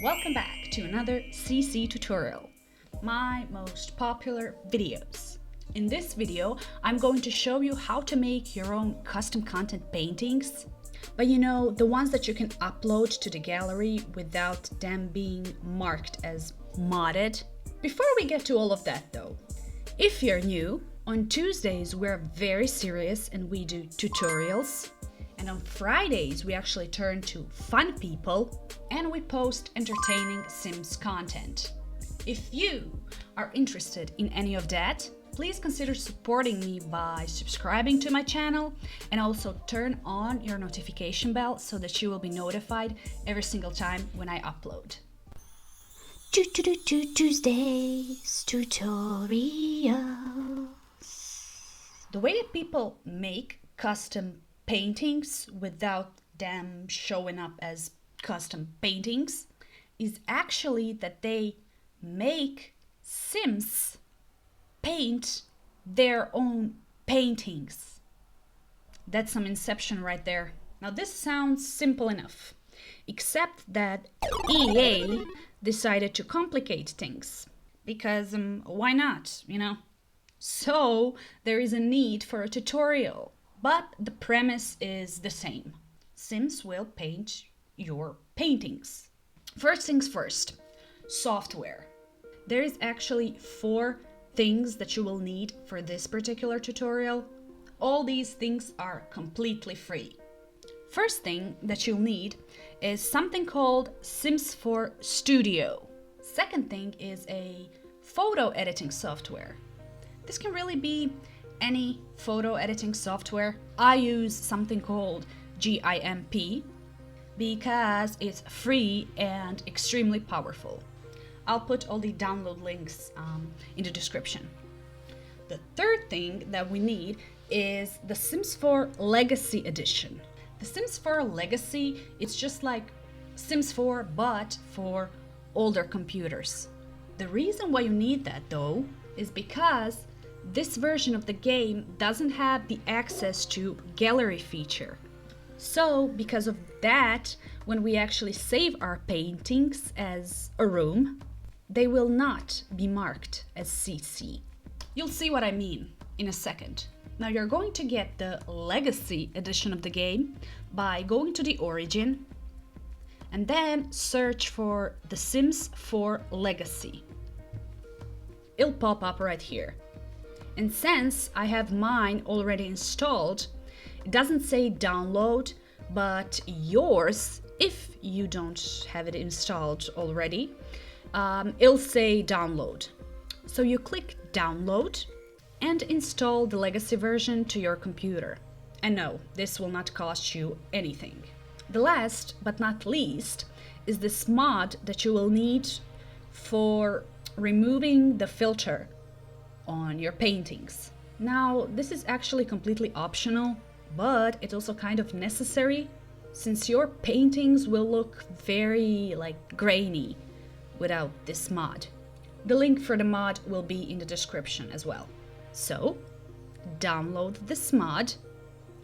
Welcome back to another CC tutorial, my most popular videos. In this video, I'm going to show you how to make your own custom content paintings, but the ones that you can upload to the gallery without them being marked as modded. Before we get to all of that though, if you're new, on Tuesdays we're very serious and we do tutorials. And on Fridays, we actually turn to fun people and we post entertaining Sims content. If you are interested in any of that, please consider supporting me by subscribing to my channel and also turn on your notification bell so that you will be notified every single time when I upload. Tuesdays tutorials. The way that people make custom paintings without them showing up as custom paintings is actually that they make Sims paint their own paintings. That's some inception right there. Now this sounds simple enough, except that EA decided to complicate things because why not, So there is a need for a tutorial. But the premise is the same. Sims will paint your paintings. First things first, software. There is actually 4 things that you will need for this particular tutorial. All these things are completely free. First thing that you'll need is something called SIMS for Studio. Second thing is a photo editing software. This can really be any photo editing software. I use something called GIMP because it's free and extremely powerful. I'll put all the download links in the description. The third thing that we need is the Sims 4 Legacy Edition. The Sims 4 Legacy, it's just like Sims 4 but for older computers. The reason why you need that though is because this version of the game doesn't have the access to gallery feature. So because of that, when we actually save our paintings as a room, they will not be marked as CC. You'll see what I mean in a second. Now you're going to get the Legacy edition of the game by going to the Origin and then search for the Sims 4 Legacy. It'll pop up right here. And since I have mine already installed, it doesn't say download, but yours, if you don't have it installed already, it'll say download. So you click download and install the legacy version to your computer. And no, this will not cost you anything. The last but not least is this mod that you will need for removing the filter on your paintings. Now, this is actually completely optional, but it's also kind of necessary since your paintings will look very grainy without this mod. The link for the mod will be in the description as well. So, download this mod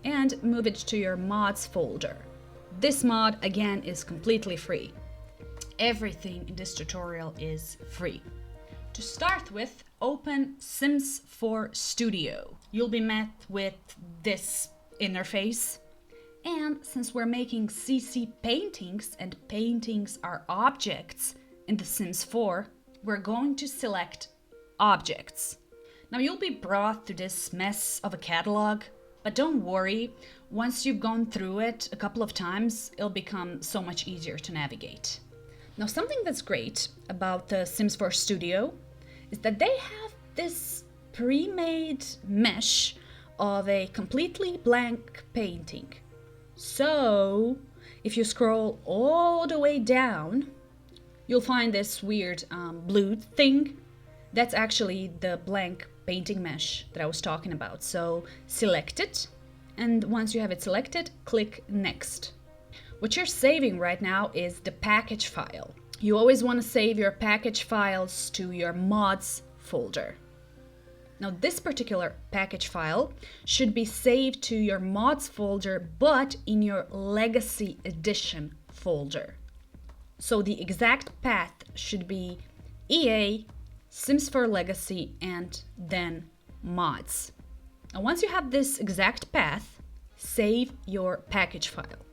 and move it to your mods folder. This mod again is completely free. Everything in this tutorial is free. To start with, open Sims 4 Studio. You'll be met with this interface. And since we're making CC paintings and paintings are objects in the Sims 4, we're going to select Objects. Now you'll be brought to this mess of a catalog, but don't worry, once you've gone through it a couple of times, it'll become so much easier to navigate. Now something that's great about the Sims 4 Studio is that they have this pre-made mesh of a completely blank painting. So if you scroll all the way down, you'll find this weird blue thing. That's actually the blank painting mesh that I was talking about. So select it, and once you have it selected, click Next. What you're saving right now is the package file. You always want to save your package files to your mods folder. Now this particular package file should be saved to your mods folder, but in your Legacy Edition folder. So the exact path should be EA, Sims 4 Legacy, and then mods. And once you have this exact path, save your package file.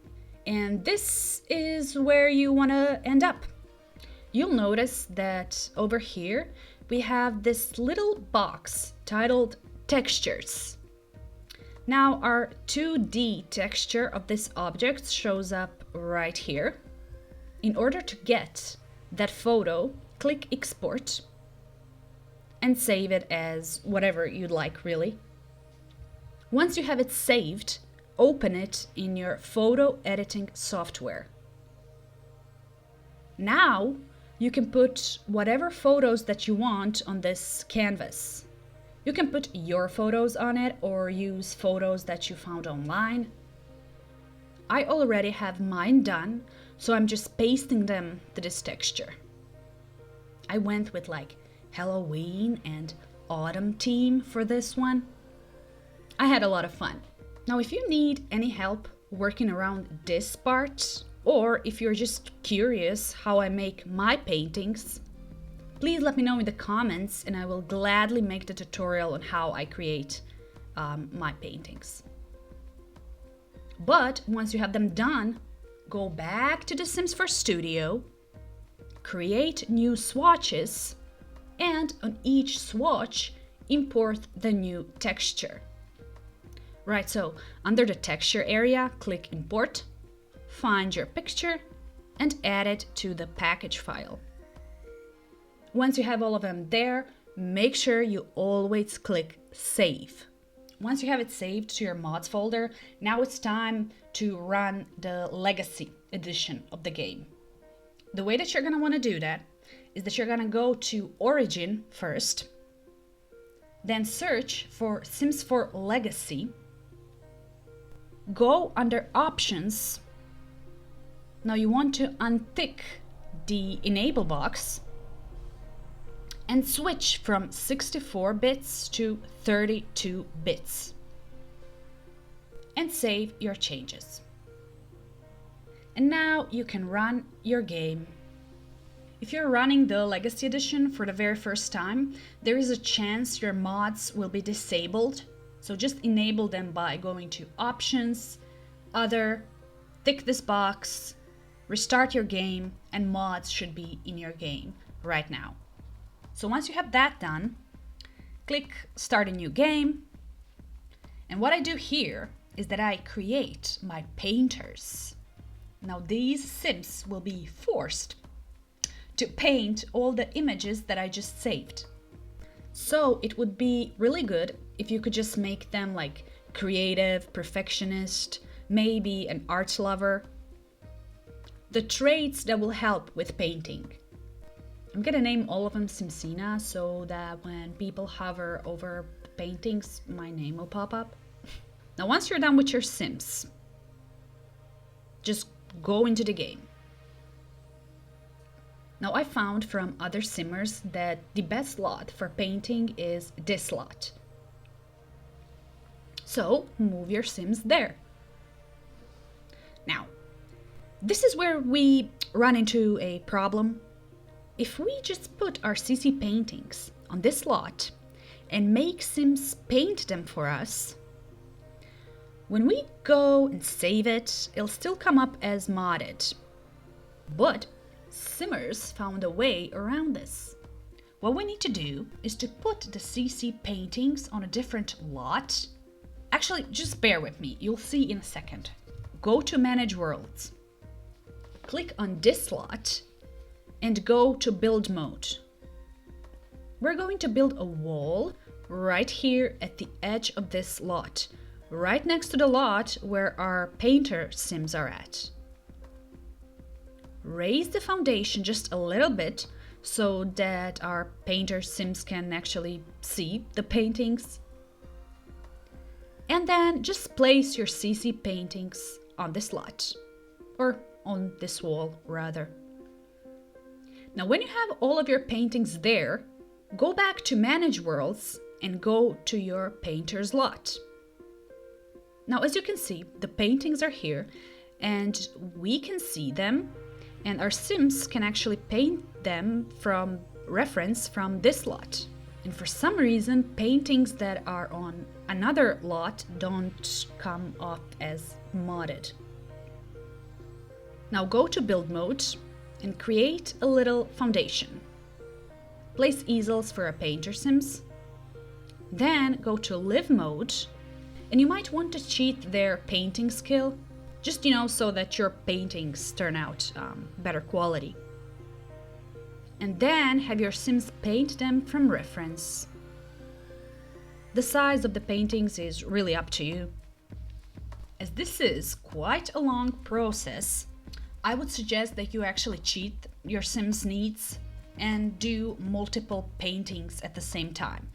And this is where you want to end up. You'll notice that over here we have this little box titled Textures. Now our 2D texture of this object shows up right here. In order to get that photo, click Export and save it as whatever you'd like, really. Once you have it saved, open it in your photo editing software. Now you can put whatever photos that you want on this canvas. You can put your photos on it or use photos that you found online. I already have mine done, so I'm just pasting them to this texture. I went with like Halloween and autumn theme for this one. I had a lot of fun. Now, if you need any help working around this part, or if you're just curious how I make my paintings, please let me know in the comments and I will gladly make the tutorial on how I create my paintings. But once you have them done, go back to the Sims 4 Studio, create new swatches, and on each swatch, import the new texture. Right, so under the texture area, click Import, find your picture, and add it to the package file. Once you have all of them there, make sure you always click Save. Once you have it saved to your mods folder, now it's time to run the Legacy edition of the game. The way that you're going to want to do that is that you're going to go to Origin first, then search for Sims 4 Legacy, go under Options. Now you want to untick the Enable box and switch from 64 bits to 32 bits and save your changes. And now you can run your game. If you're running the Legacy Edition for the very first time, there is a chance your mods will be disabled. So just enable them by going to Options, Other, tick this box, restart your game, and mods should be in your game right now. So once you have that done, click Start a New Game. And what I do here is that I create my painters. Now these Sims will be forced to paint all the images that I just saved. So it would be really good if you could just make them like creative, perfectionist, maybe an art lover. The traits that will help with painting. I'm gonna name all of them Simsina so that when people hover over paintings, my name will pop up. Now once you're done with your Sims, just go into the game. Now I found from other simmers that the best lot for painting is this lot. So move your Sims there. Now, this is where we run into a problem. If we just put our CC paintings on this lot and make Sims paint them for us, when we go and save it, it'll still come up as modded. But Simmers found a way around this. What we need to do is to put the CC paintings on a different lot. Actually, just bear with me, you'll see in a second. Go to Manage Worlds. Click on this lot and go to Build Mode. We're going to build a wall right here at the edge of this lot, right next to the lot where our painter Sims are at. Raise the foundation just a little bit so that our painter Sims can actually see the paintings. And then just place your CC paintings on this lot, or on this wall rather. Now when you have all of your paintings there, go back to Manage Worlds and go to your painter's lot. Now as you can see, the paintings are here and we can see them And our Sims can actually paint them from reference from this lot. And for some reason, paintings that are on another lot don't come up as modded. Now go to build mode and create a little foundation. Place easels for a painter Sims. Then go to live mode, and you might want to cheat their painting skill, just so that your paintings turn out better quality. And then have your Sims paint them from reference. The size of the paintings is really up to you. As this is quite a long process, I would suggest that you actually cheat your Sims needs and do multiple paintings at the same time.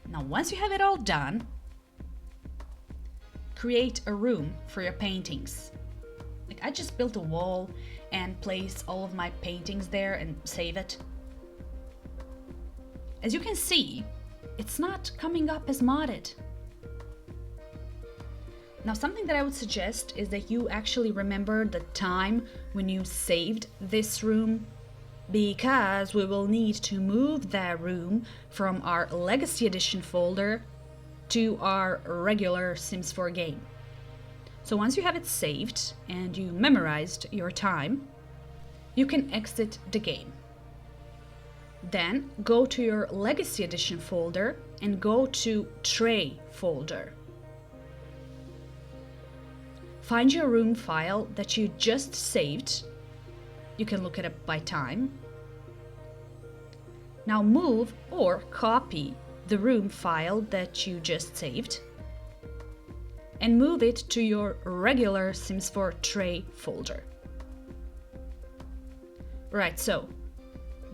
Now, once you have it all done, create a room for your paintings. Like, I just built a wall and placed all of my paintings there and save it. As you can see, it's not coming up as modded. Now, something that I would suggest is that you actually remember the time when you saved this room, because we will need to move that room from our Legacy Edition folder to our regular Sims 4 game. So once you have it saved and you memorized your time, you can exit the game. Then go to your Legacy Edition folder and go to Tray folder. Find your room file that you just saved. You can look it up by time. Now move or copy the room file that you just saved and move it to your regular Sims 4 Tray folder. Right, so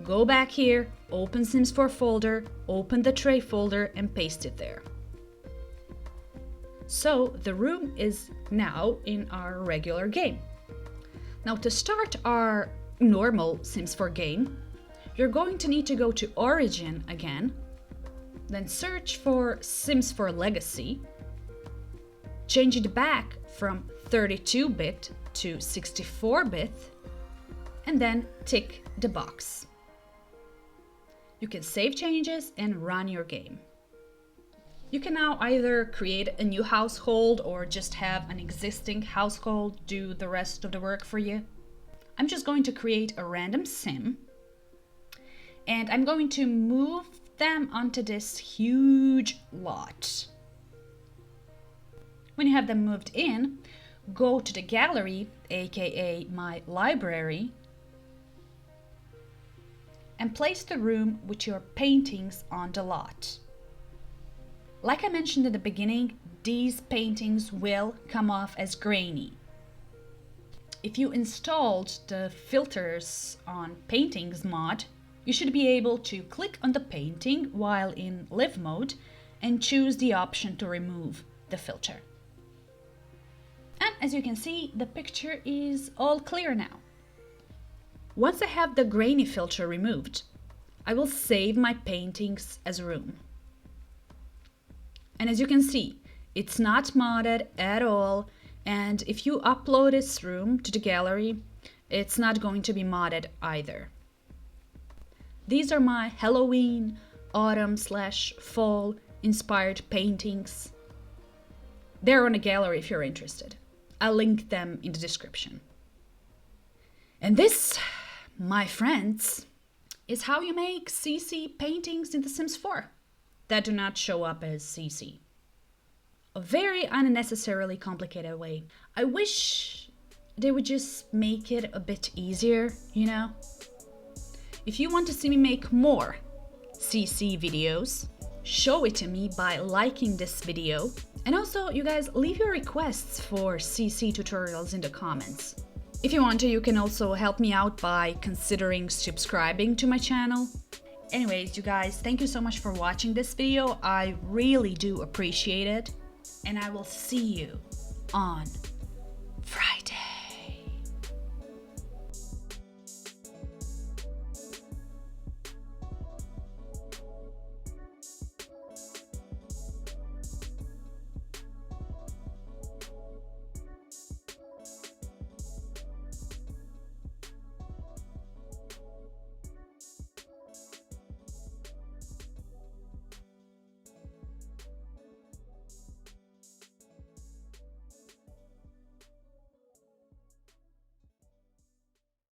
go back here, open Sims 4 folder, open the Tray folder and paste it there. So the room is now in our regular game. Now to start our normal Sims 4 game, you're going to need to go to Origin again, then search for Sims 4 Legacy, change it back from 32-bit to 64-bit, and then tick the box. You can save changes and run your game. You can now either create a new household or just have an existing household do the rest of the work for you. I'm just going to create a random sim, and I'm going to move them onto this huge lot. When you have them moved in, go to the gallery, aka my library, and place the room with your paintings on the lot. Like I mentioned at the beginning, these paintings will come off as grainy. If you installed the filters on paintings mod, you should be able to click on the painting while in live mode and choose the option to remove the filter. And as you can see, the picture is all clear now. Once I have the grainy filter removed, I will save my paintings as a room. And as you can see, it's not modded at all, and if you upload this room to the gallery, it's not going to be modded either. These are my Halloween, autumn/fall inspired paintings. They're on a gallery if you're interested. I'll link them in the description. And this, my friends, is how you make CC paintings in The Sims 4 that do not show up as CC. A very unnecessarily complicated way. I wish they would just make it a bit easier, you know? If you want to see me make more CC videos, show it to me by liking this video. And also, you guys, leave your requests for CC tutorials in the comments. If you want to, you can also help me out by considering subscribing to my channel. Anyways, you guys, thank you so much for watching this video. I really do appreciate it. And I will see you on